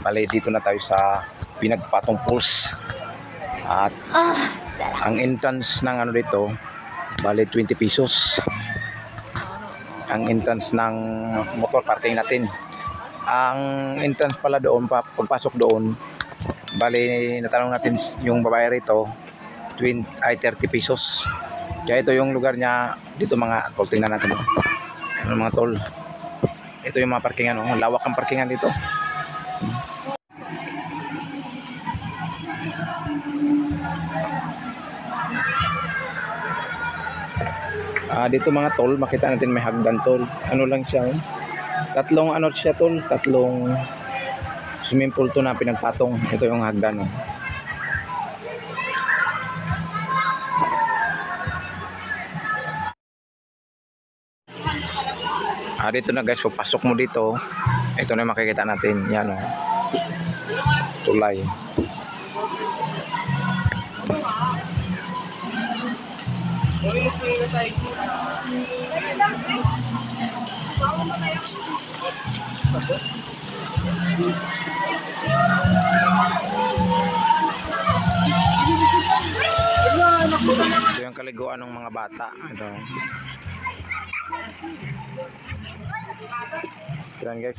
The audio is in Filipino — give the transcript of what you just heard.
Bali, dito na tayo sa Pinagpatong Falls. At ang entrance ng ano dito, bali 20 pesos. Ang entrance ng motor parking natin. Ang entrance pala doon, pagpasok doon, bali natanong natin yung babae rito, 30 pesos. Kaya ito yung lugar niya dito mga tol. Tingnan natin mga tol. Ito yung mga parkingan, lawak ang parkingan dito. Dito mga tol, makita natin may hagdan tol. Ano lang siya, tatlong ano siya tol, tatlong swimming pool to na pinagpatong. Ito yung hagdan. Dito na guys, pagpasok mo dito, ito na makikita natin. Yan tulay. Ito yung kaliguan ng mga bata. Ito. Yan guys,